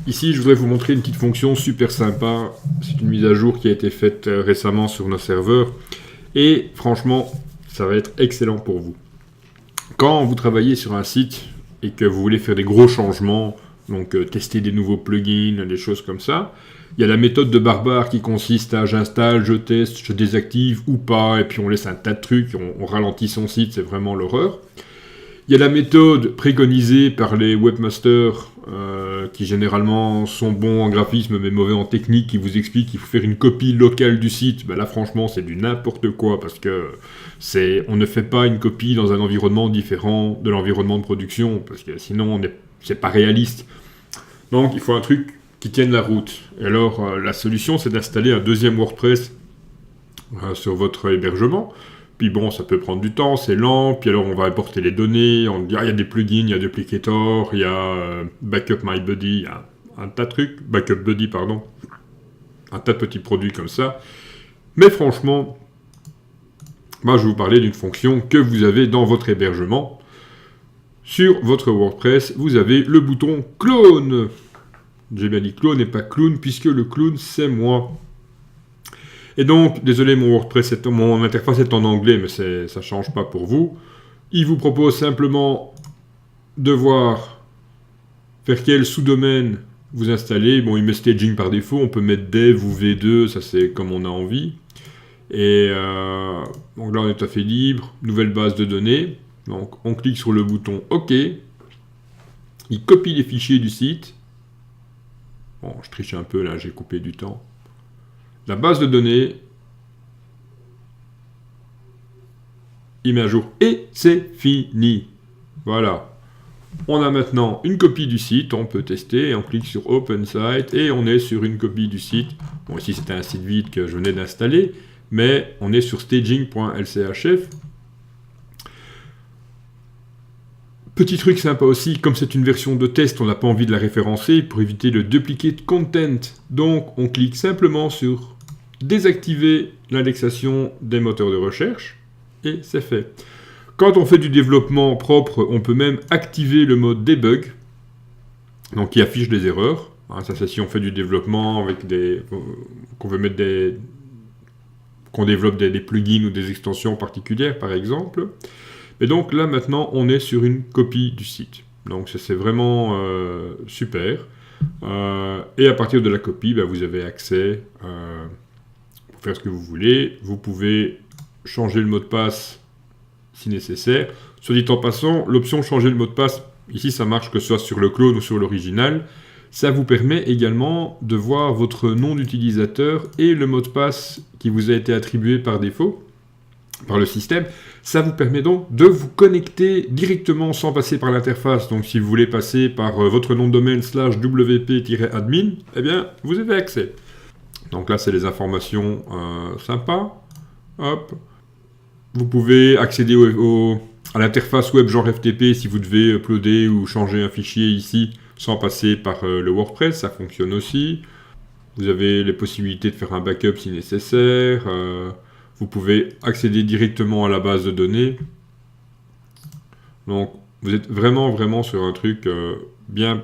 Ici, je voudrais vous montrer une petite fonction super sympa. C'est une mise à jour qui a été faite récemment sur nos serveurs. Et franchement, ça va être excellent pour vous. Quand vous travaillez sur un site et que vous voulez faire des gros changements, donc tester des nouveaux plugins, des choses comme ça, il y a la méthode de barbare qui consiste à j'installe, je teste, je désactive ou pas, et puis on laisse un tas de trucs, on ralentit son site, c'est vraiment l'horreur. Il y a la méthode préconisée par les webmasters qui généralement sont bons en graphisme mais mauvais en technique, qui vous expliquent qu'il faut faire une copie locale du site. Ben là franchement c'est du n'importe quoi parce que on ne fait pas une copie dans un environnement différent de l'environnement de production parce que sinon c'est pas réaliste. Donc il faut un truc qui tienne la route. Et alors la solution c'est d'installer un deuxième WordPress sur votre hébergement. Puis bon, ça peut prendre du temps, c'est lent, puis alors on va importer les données, on dit, il y a des plugins, il y a Duplicator, il y a Backup My Buddy, il y a un tas de trucs, Backup Buddy, pardon, un tas de petits produits comme ça. Mais franchement, moi je vais vous parler d'une fonction que vous avez dans votre hébergement. Sur votre WordPress, vous avez le bouton clone. J'ai bien dit clone et pas clown, puisque le clown, c'est moi. Et donc, désolé, mon interface est en anglais, mais ça ne change pas pour vous. Il vous propose simplement de voir vers quel sous-domaine vous installez. Bon, il met staging par défaut, on peut mettre dev ou v2, ça c'est comme on a envie. Et donc là, on est tout à fait libre. Nouvelle base de données. Donc, on clique sur le bouton OK. Il copie les fichiers du site. Bon, je triche un peu là, j'ai coupé du temps. La base de données, il met à jour et c'est fini. Voilà. On a maintenant une copie du site, on peut tester, on clique sur Open Site et on est sur une copie du site. Bon, ici c'était un site vide que je venais d'installer, mais on est sur staging.lchf. Petit truc sympa aussi, comme c'est une version de test, on n'a pas envie de la référencer pour éviter le duplicate content. Donc on clique simplement sur désactiver l'indexation des moteurs de recherche et c'est fait. Quand on fait du développement propre, on peut même activer le mode debug, donc qui affiche des erreurs. Ça c'est si on fait du développement avec qu'on veut mettre qu'on développe des plugins ou des extensions particulières par exemple. Et donc là maintenant on est sur une copie du site. Donc c'est vraiment super. Et à partir de la copie, vous avez accès pour faire ce que vous voulez. Vous pouvez changer le mot de passe si nécessaire. Soit dit en passant, l'option changer le mot de passe, ici ça marche que ce soit sur le clone ou sur l'original. Ça vous permet également de voir votre nom d'utilisateur et le mot de passe qui vous a été attribué par défaut par le système. Ça vous permet donc de vous connecter directement sans passer par l'interface. Donc si vous voulez passer par votre nom de domaine /wp-admin, eh bien vous avez accès. Donc là c'est les informations sympas. Hop. Vous pouvez accéder à l'interface web genre FTP si vous devez uploader ou changer un fichier ici sans passer par le WordPress, ça fonctionne aussi. Vous avez les possibilités de faire un backup si nécessaire. Vous pouvez accéder directement à la base de données. Donc, vous êtes vraiment sur un truc bien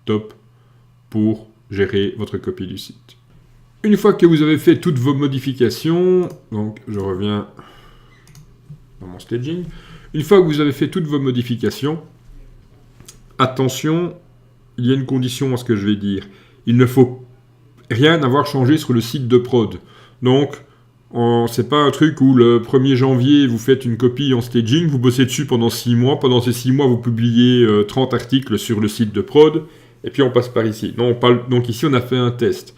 top pour gérer votre copie du site. Une fois que vous avez fait toutes vos modifications, donc je reviens dans mon staging. Une fois que vous avez fait toutes vos modifications, attention, il y a une condition à ce que je vais dire. Il ne faut rien avoir changé sur le site de prod. Donc, c'est pas un truc où le 1er janvier, vous faites une copie en staging, vous bossez dessus pendant 6 mois. Pendant ces 6 mois, vous publiez 30 articles sur le site de prod, et puis on passe par ici. Donc ici, on a fait un test.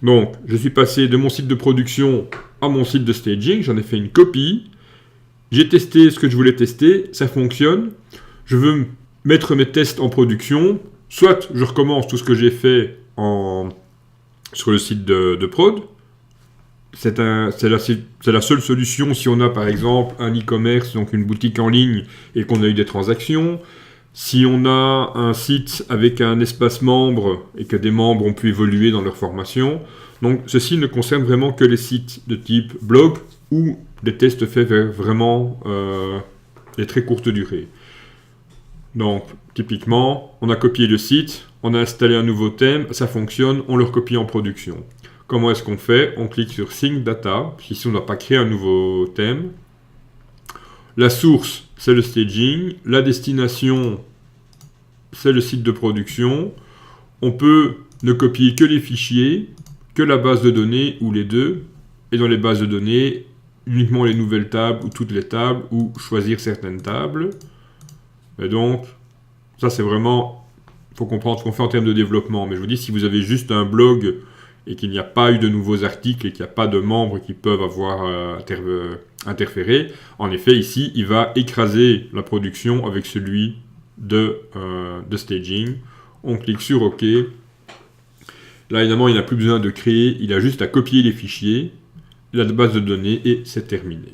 Donc, je suis passé de mon site de production à mon site de staging, j'en ai fait une copie. J'ai testé ce que je voulais tester, ça fonctionne. Je veux mettre mes tests en production. Soit je recommence tout ce que j'ai fait sur le site de prod. C'est la seule solution si on a par exemple un e-commerce, donc une boutique en ligne, et qu'on a eu des transactions. Si on a un site avec un espace membre et que des membres ont pu évoluer dans leur formation. Donc ceci ne concerne vraiment que les sites de type blog ou des tests faits vraiment des très courtes durées. Donc typiquement, on a copié le site, on a installé un nouveau thème, ça fonctionne, on le recopie en production. Comment est-ce qu'on fait? On clique sur Sync Data, ici on ne doit pas créer un nouveau thème. La source, c'est le staging. La destination, c'est le site de production. On peut ne copier que les fichiers, que la base de données ou les deux. Et dans les bases de données, uniquement les nouvelles tables ou toutes les tables ou choisir certaines tables. Et donc, ça c'est vraiment, il faut comprendre ce qu'on fait en termes de développement. Mais je vous dis, si vous avez juste un blog et qu'il n'y a pas eu de nouveaux articles et qu'il n'y a pas de membres qui peuvent avoir interféré, en effet, ici, il va écraser la production avec celui de staging. On clique sur OK. Là, évidemment, il n'a plus besoin de créer, il a juste à copier les fichiers, la base de données, et c'est terminé.